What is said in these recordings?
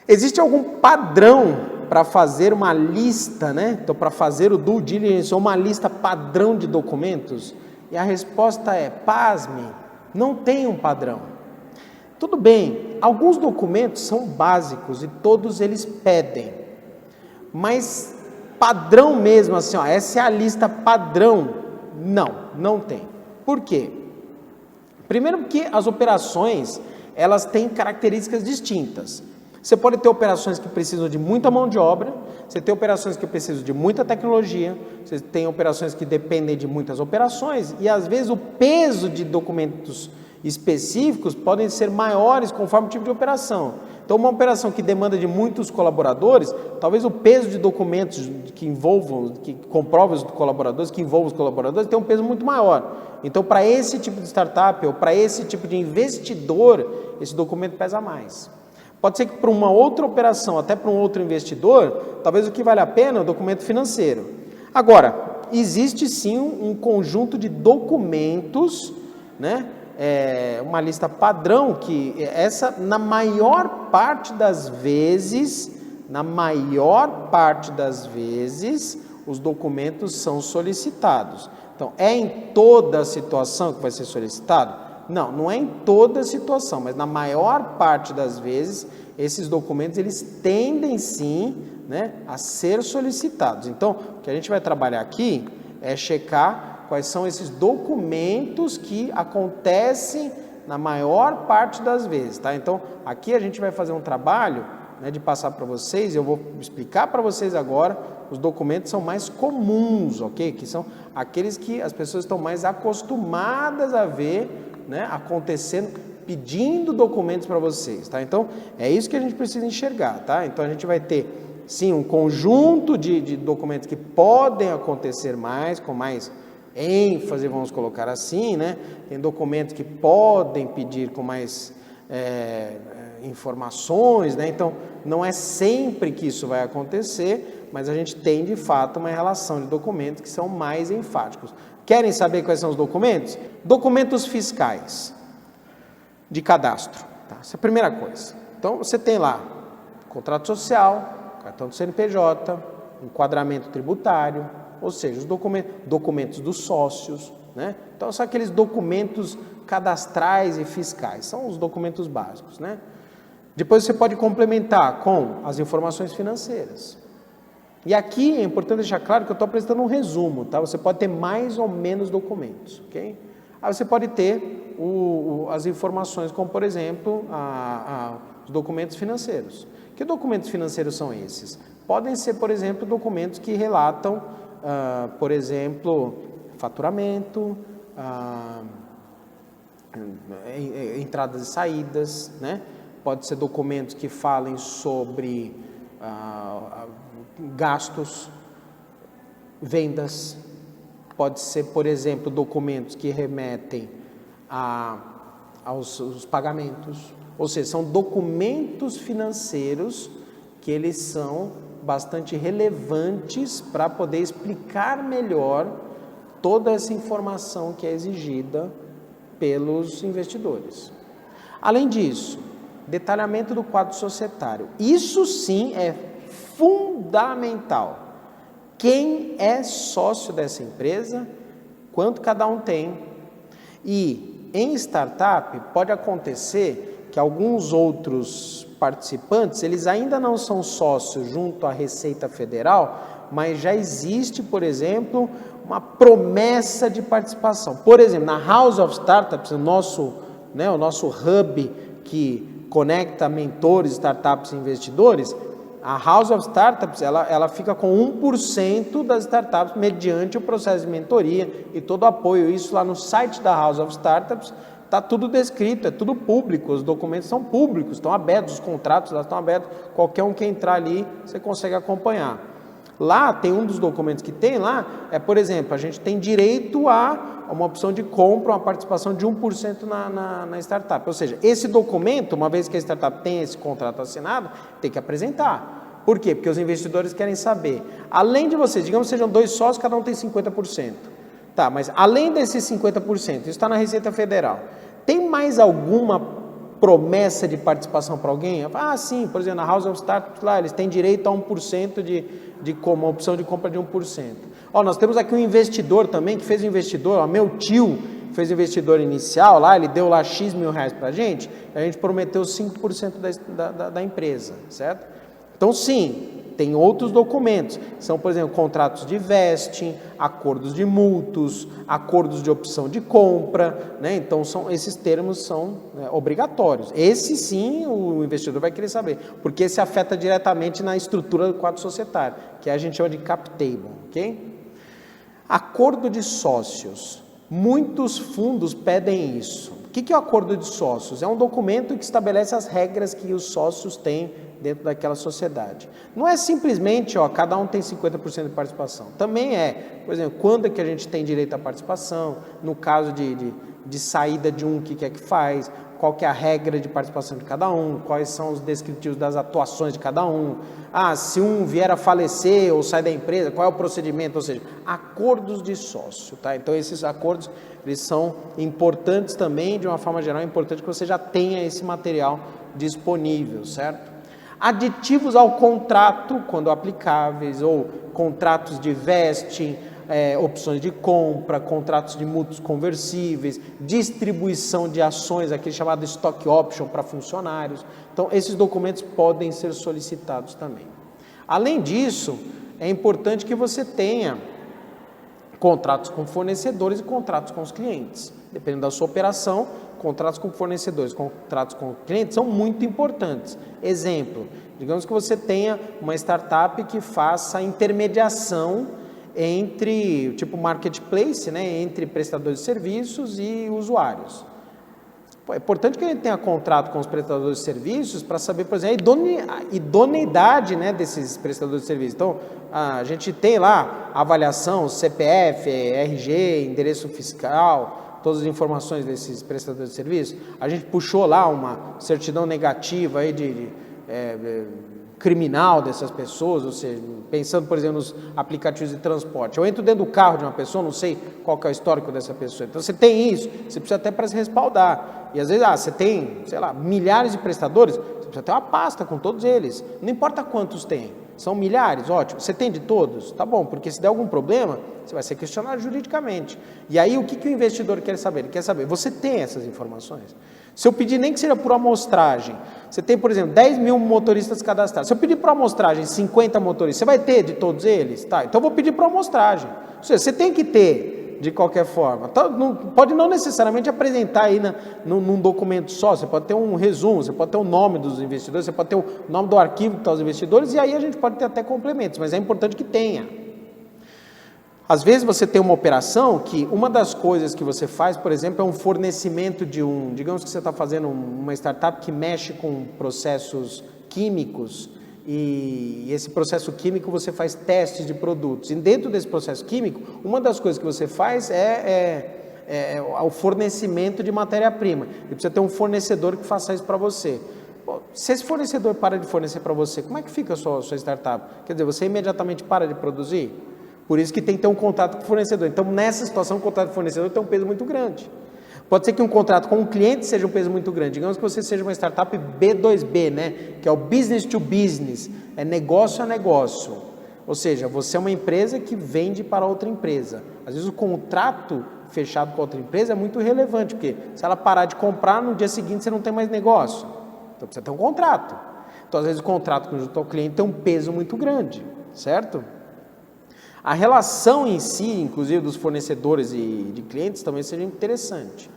Existe algum padrão para fazer uma lista, né? Então, para fazer o due diligence ou uma lista padrão de documentos? E a resposta é, pasme, não tem um padrão. Tudo bem, alguns documentos são básicos e todos eles pedem, mas padrão mesmo, assim, ó, essa é a lista padrão, não tem. Por quê? Primeiro porque as operações, elas têm características distintas. Você pode ter operações que precisam de muita mão de obra, você tem operações que precisam de muita tecnologia, você tem operações que dependem de muitas operações, e às vezes o peso de documentos específicos podem ser maiores conforme o tipo de operação. Então, uma operação que demanda de muitos colaboradores, talvez o peso de documentos que comprovam os colaboradores, que envolvam os colaboradores, tenha um peso muito maior. Então, para esse tipo de startup ou para esse tipo de investidor, esse documento pesa mais. Pode ser que para uma outra operação, até para um outro investidor, talvez o que vale a pena é o documento financeiro. Agora, existe sim um conjunto de documentos, né? Uma lista padrão que essa, na maior parte das vezes, os documentos são solicitados. Então, é em toda a situação que vai ser solicitado? Não é em toda a situação, mas na maior parte das vezes, esses documentos, eles tendem sim, né, a ser solicitados. Então, o que a gente vai trabalhar aqui é checar quais são esses documentos que acontecem na maior parte das vezes, tá? Então, aqui a gente vai fazer um trabalho, né, de passar para vocês, eu vou explicar para vocês agora, os documentos são mais comuns, ok? Que são aqueles que as pessoas estão mais acostumadas a ver, né, acontecendo, pedindo documentos para vocês, tá? Então, é isso que a gente precisa enxergar, tá? Então, a gente vai ter, sim, um conjunto de documentos que podem acontecer mais, com mais ênfase, vamos colocar assim, né? Tem documentos que podem pedir com mais informações, né? Então, não é sempre que isso vai acontecer, mas a gente tem, de fato, uma relação de documentos que são mais enfáticos. Querem saber quais são os documentos? Documentos fiscais de cadastro, tá? Essa é a primeira coisa. Então, você tem lá contrato social, cartão do CNPJ, enquadramento tributário, ou seja, os documentos dos sócios, né? Então, são aqueles documentos cadastrais e fiscais, são os documentos básicos, né? Depois você pode complementar com as informações financeiras. E aqui é importante deixar claro que eu estou apresentando um resumo, tá? Você pode ter mais ou menos documentos, ok? Aí você pode ter as informações, como por exemplo, os documentos financeiros. Que documentos financeiros são esses? Podem ser, por exemplo, documentos que relatam, por exemplo, faturamento, entradas e saídas, né? Pode ser documentos que falem sobre gastos, vendas, pode ser, por exemplo, documentos que remetem aos pagamentos, ou seja, são documentos financeiros que eles são bastante relevantes para poder explicar melhor toda essa informação que é exigida pelos investidores. Além disso, detalhamento do quadro societário. Isso sim é fundamental. Quem é sócio dessa empresa, quanto cada um tem. E em startup pode acontecer que alguns outros participantes, eles ainda não são sócios junto à Receita Federal, mas já existe, por exemplo, uma promessa de participação. Por exemplo, na House of Startups, o nosso hub que conecta mentores, startups e investidores, a House of Startups, ela fica com 1% das startups mediante o processo de mentoria e todo o apoio. Isso lá no site da House of Startups está tudo descrito, é tudo público, os documentos são públicos, estão abertos, os contratos lá estão abertos, qualquer um que entrar ali, você consegue acompanhar. Lá tem um dos documentos que tem lá, por exemplo, a gente tem direito a uma opção de compra, uma participação de 1% na startup. Ou seja, esse documento, uma vez que a startup tem esse contrato assinado, tem que apresentar. Por quê? Porque os investidores querem saber. Além de vocês, digamos que sejam 2 sócios, cada um tem 50%. Tá, mas além desses 50%, isso está na Receita Federal, tem mais alguma promessa de participação para alguém? Ah, sim, por exemplo, na House of Startups, lá, eles têm direito a 1% uma opção de compra de 1%. Ó, nós temos aqui um investidor também, que fez um investidor, ó, meu tio fez o investidor inicial lá, ele deu lá X mil reais para a gente prometeu 5% da empresa, certo? Então, sim, tem outros documentos, são, por exemplo, contratos de vesting, acordos de mútuos, acordos de opção de compra, né? Então, esses termos são obrigatórios. Esse, sim, o investidor vai querer saber, porque esse afeta diretamente na estrutura do quadro societário, que a gente chama de cap table, ok? Acordo de sócios. Muitos fundos pedem isso. O que é o acordo de sócios? É um documento que estabelece as regras que os sócios têm dentro daquela sociedade. Não é simplesmente, ó, cada um tem 50% de participação. Também é, por exemplo, quando é que a gente tem direito à participação, no caso de saída de um, o que é que faz, qual que é a regra de participação de cada um, quais são os descritivos das atuações de cada um, se um vier a falecer ou sair da empresa, qual é o procedimento, ou seja, acordos de sócio, tá? Então esses acordos, eles são importantes também, de uma forma geral, é importante que você já tenha esse material disponível, certo? Aditivos ao contrato, quando aplicáveis, ou contratos de vesting, opções de compra, contratos de mútuos conversíveis, distribuição de ações, aquele chamado stock option para funcionários. Então, esses documentos podem ser solicitados também. Além disso, é importante que você tenha contratos com fornecedores e contratos com os clientes. Dependendo da sua operação, contratos com fornecedores, contratos com clientes são muito importantes. Exemplo, digamos que você tenha uma startup que faça intermediação entre, tipo marketplace, né, entre prestadores de serviços e usuários. É importante que a gente tenha contrato com os prestadores de serviços para saber, por exemplo, a idoneidade, né, desses prestadores de serviços. Então, a gente tem lá a avaliação, CPF, RG, endereço fiscal, todas as informações desses prestadores de serviços. A gente puxou lá uma certidão negativa aí de criminal dessas pessoas, ou seja, pensando, por exemplo, nos aplicativos de transporte. Eu entro dentro do carro de uma pessoa, não sei qual que é o histórico dessa pessoa. Então, você tem isso, você precisa até para se respaldar. E às vezes, você tem, sei lá, milhares de prestadores, você precisa ter uma pasta com todos eles. Não importa quantos tem, são milhares, ótimo. Você tem de todos? Tá bom, porque se der algum problema, você vai ser questionado juridicamente. E aí, o que o investidor quer saber? Ele quer saber, você tem essas informações? Se eu pedir nem que seja por amostragem, você tem, por exemplo, 10 mil motoristas cadastrados. Se eu pedir por amostragem 50 motoristas, você vai ter de todos eles? Tá, então eu vou pedir por amostragem. Ou seja, você tem que ter, de qualquer forma. Pode não necessariamente apresentar aí num documento só, você pode ter um resumo, você pode ter o nome dos investidores, você pode ter o nome do arquivo que está os investidores, e aí a gente pode ter até complementos, mas é importante que tenha. Às vezes você tem uma operação que uma das coisas que você faz, por exemplo, é um fornecimento digamos que você está fazendo uma startup que mexe com processos químicos e esse processo químico você faz testes de produtos. E dentro desse processo químico, uma das coisas que você faz é o fornecimento de matéria-prima. E precisa ter um fornecedor que faça isso para você. Bom, se esse fornecedor para de fornecer para você, como é que fica a sua startup? Quer dizer, você imediatamente para de produzir? Por isso que tem que ter um contrato com o fornecedor. Então, nessa situação, o contrato com o fornecedor tem um peso muito grande. Pode ser que um contrato com um cliente seja um peso muito grande. Digamos que você seja uma startup B2B, né? Que é o business to business, é negócio a negócio. Ou seja, você é uma empresa que vende para outra empresa. Às vezes o contrato fechado com outra empresa é muito relevante, porque se ela parar de comprar, no dia seguinte você não tem mais negócio. Então precisa ter um contrato. Então, às vezes o contrato junto ao cliente tem um peso muito grande, certo? A relação em si, inclusive dos fornecedores e de clientes, também seria interessante.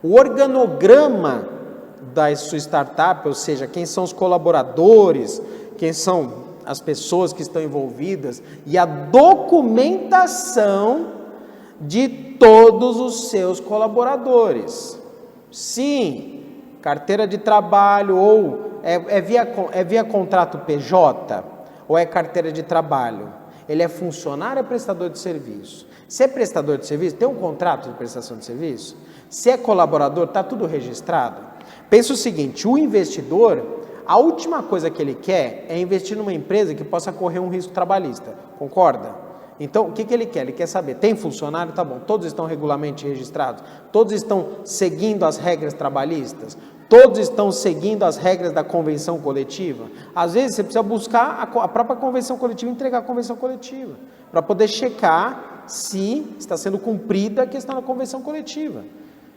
O organograma da sua startup, ou seja, quem são os colaboradores, quem são as pessoas que estão envolvidas e a documentação de todos os seus colaboradores. Sim, carteira de trabalho ou é via contrato PJ ou é carteira de trabalho? Ele é funcionário ou é prestador de serviço? Se é prestador de serviço, tem um contrato de prestação de serviço? Se é colaborador, está tudo registrado? Pensa o seguinte, o investidor, a última coisa que ele quer é investir numa empresa que possa correr um risco trabalhista, concorda? Então, o que ele quer? Ele quer saber, tem funcionário? Tá bom, todos estão regularmente registrados? Todos estão seguindo as regras trabalhistas? Todos estão seguindo as regras da convenção coletiva? Às vezes você precisa buscar a própria convenção coletiva e entregar a convenção coletiva, para poder checar se está sendo cumprida a questão da convenção coletiva.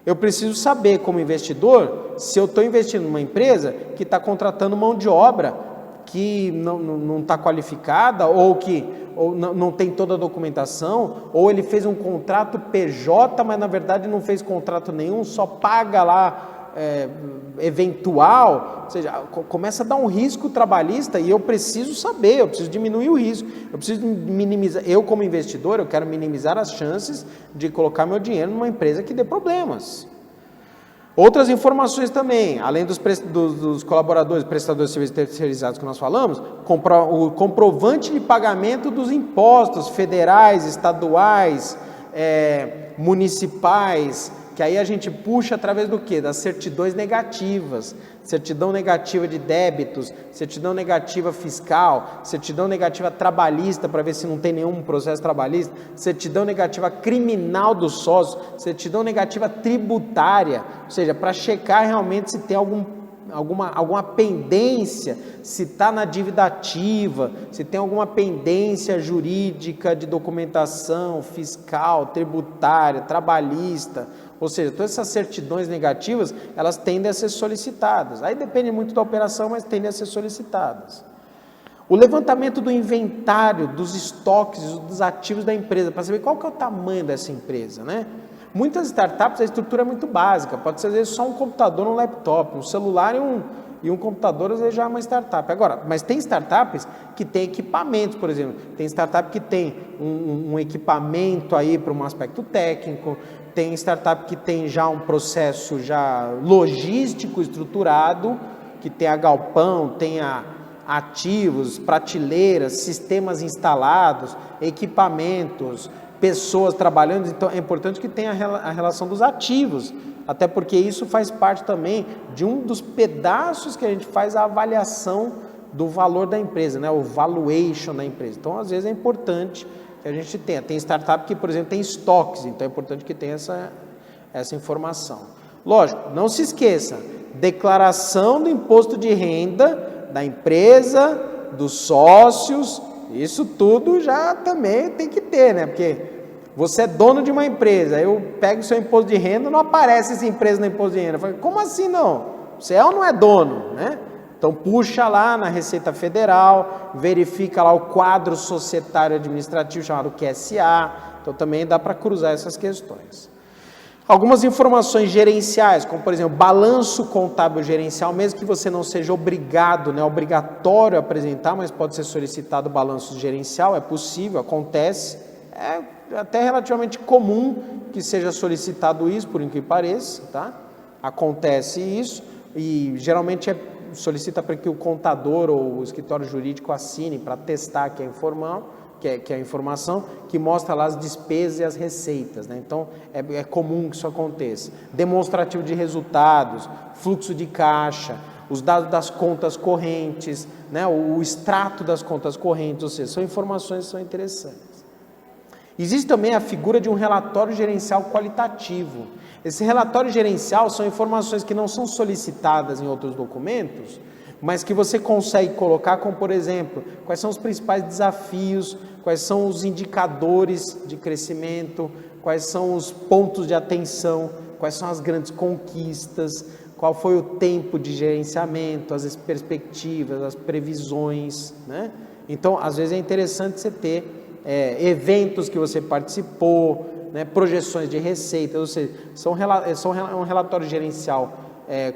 Eu preciso saber, como investidor, se eu estou investindo numa empresa que está contratando mão de obra que não está qualificada, ou que não tem toda a documentação, ou ele fez um contrato PJ, mas na verdade não fez contrato nenhum, só paga lá eventual, ou seja, começa a dar um risco trabalhista e eu preciso saber, eu preciso diminuir o risco, eu preciso minimizar, eu como investidor, eu quero minimizar as chances de colocar meu dinheiro numa empresa que dê problemas. Outras informações também, além dos colaboradores, prestadores de serviços terceirizados que nós falamos, o comprovante de pagamento dos impostos federais, estaduais, municipais, que aí a gente puxa através do quê? Das certidões negativas, certidão negativa de débitos, certidão negativa fiscal, certidão negativa trabalhista, para ver se não tem nenhum processo trabalhista, certidão negativa criminal do sócio, certidão negativa tributária, ou seja, para checar realmente se tem alguma pendência, se está na dívida ativa, se tem alguma pendência jurídica de documentação fiscal, tributária, trabalhista, ou seja, todas essas certidões negativas, elas tendem a ser solicitadas. Aí depende muito da operação, mas tendem a ser solicitadas. O levantamento do inventário, dos estoques, dos ativos da empresa, para saber qual que é o tamanho dessa empresa, né? Muitas startups, a estrutura é muito básica, pode ser às vezes só um computador, um laptop, um celular e um computador, às vezes já é uma startup. Agora, mas tem startups que têm equipamentos, por exemplo, tem startup que tem um equipamento aí para um aspecto técnico, tem startup que tem já um processo já logístico estruturado, que tem a galpão, tem ativos, prateleiras, sistemas instalados, equipamentos, pessoas trabalhando. Então é importante que tenha a relação dos ativos, até porque isso faz parte também de um dos pedaços que a gente faz a avaliação do valor da empresa, né? O valuation da empresa. Então às vezes é importante que a gente tenha. Tem startup que, por exemplo, tem estoques, então é importante que tenha essa informação. Lógico, não se esqueça, declaração do imposto de renda da empresa, dos sócios, isso tudo já também tem que ter, né? Porque você é dono de uma empresa, eu pego o seu imposto de renda, não aparece essa empresa no imposto de renda. Eu falo, como assim não? Você é ou não é dono, né? Então puxa lá na Receita Federal, verifica lá o quadro societário administrativo chamado QSA, então também dá para cruzar essas questões. Algumas informações gerenciais, como por exemplo, balanço contábil gerencial, mesmo que você não seja obrigado, né, obrigatório a apresentar, mas pode ser solicitado balanço gerencial, é possível, acontece, é até relativamente comum que seja solicitado isso, por incrível que pareça, tá? Acontece isso e geralmente solicita para que o contador ou o escritório jurídico assine para testar que é informal, que é a informação que mostra lá as despesas e as receitas, né? Então é comum que isso aconteça. Demonstrativo de resultados, fluxo de caixa, os dados das contas correntes, né? O extrato das contas correntes, ou seja, são informações que são interessantes. Existe também a figura de um relatório gerencial qualitativo. Esse relatório gerencial são informações que não são solicitadas em outros documentos, mas que você consegue colocar, como por exemplo, quais são os principais desafios, quais são os indicadores de crescimento, quais são os pontos de atenção, quais são as grandes conquistas, qual foi o tempo de gerenciamento, as perspectivas, as previsões, né? Então, às vezes é interessante você ter eventos que você participou, né, projeções de receitas, ou seja, um relatório gerencial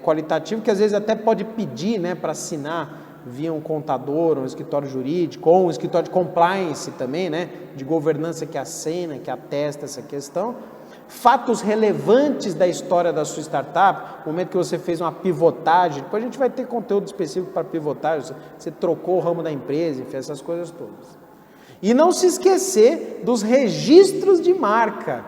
qualitativo que às vezes até pode pedir, né, para assinar via um contador, um escritório jurídico, ou um escritório de compliance também, né, de governança que assina, que atesta essa questão. Fatos relevantes da história da sua startup, no momento que você fez uma pivotagem, depois a gente vai ter conteúdo específico para pivotagem, você trocou o ramo da empresa, enfim, essas coisas todas. E não se esquecer dos registros de marca,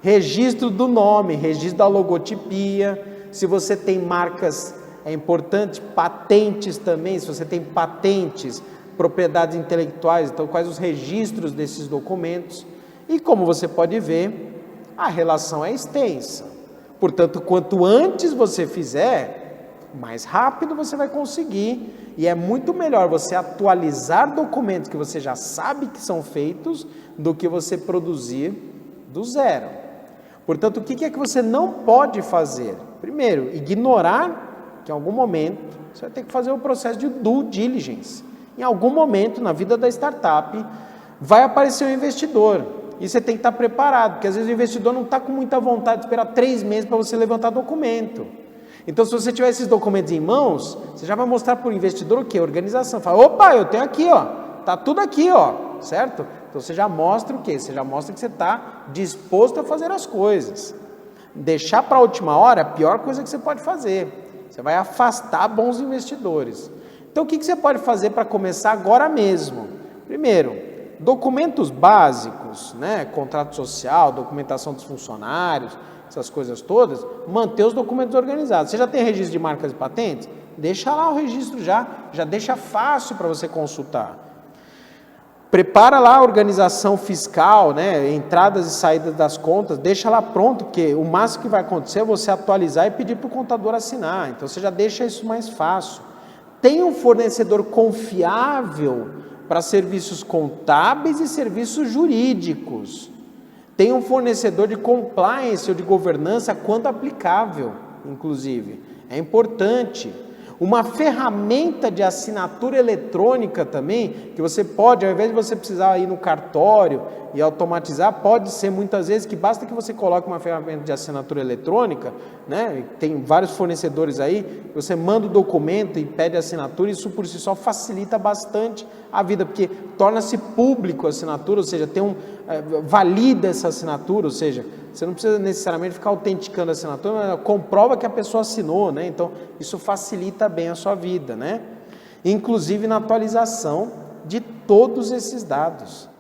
registro do nome, registro da logotipia, se você tem marcas, é importante, patentes também, se você tem patentes, propriedades intelectuais, então quais os registros desses documentos, e como você pode ver, a relação é extensa, portanto, quanto antes você fizer, mais rápido você vai conseguir, e é muito melhor você atualizar documentos que você já sabe que são feitos, do que você produzir do zero. Portanto, o que é que você não pode fazer? Primeiro, ignorar que em algum momento você vai ter que fazer o processo de due diligence. Em algum momento na vida da startup vai aparecer um investidor, e você tem que estar preparado, porque às vezes o investidor não está com muita vontade de esperar 3 meses para você levantar documento. Então, se você tiver esses documentos em mãos, você já vai mostrar para o investidor o quê? Organização. Fala, opa, eu tenho aqui, ó, tá tudo aqui, ó, certo? Então, você já mostra o quê? Você já mostra que você está disposto a fazer as coisas. Deixar para a última hora é a pior coisa que você pode fazer. Você vai afastar bons investidores. Então, o que você pode fazer para começar agora mesmo? Primeiro, documentos básicos, né? Contrato social, documentação dos funcionários, essas coisas todas, manter os documentos organizados. Você já tem registro de marcas e patentes? Deixa lá o registro já deixa fácil para você consultar. Prepara lá a organização fiscal, né? Entradas e saídas das contas, deixa lá pronto, porque o máximo que vai acontecer é você atualizar e pedir para o contador assinar. Então você já deixa isso mais fácil. Tem um fornecedor confiável para serviços contábeis e serviços jurídicos. Tem um fornecedor de compliance ou de governança quando aplicável, inclusive. É importante. Uma ferramenta de assinatura eletrônica também, que você pode, ao invés de você precisar ir no cartório e automatizar, pode ser muitas vezes que basta que você coloque uma ferramenta de assinatura eletrônica, né? Tem vários fornecedores aí, você manda o documento e pede assinatura, isso por si só facilita bastante a vida, porque torna-se público a assinatura, ou seja, valida essa assinatura, ou seja, você não precisa necessariamente ficar autenticando a assinatura, mas comprova que a pessoa assinou, né? Então, isso facilita bem a sua vida, né? Inclusive na atualização de todos esses dados.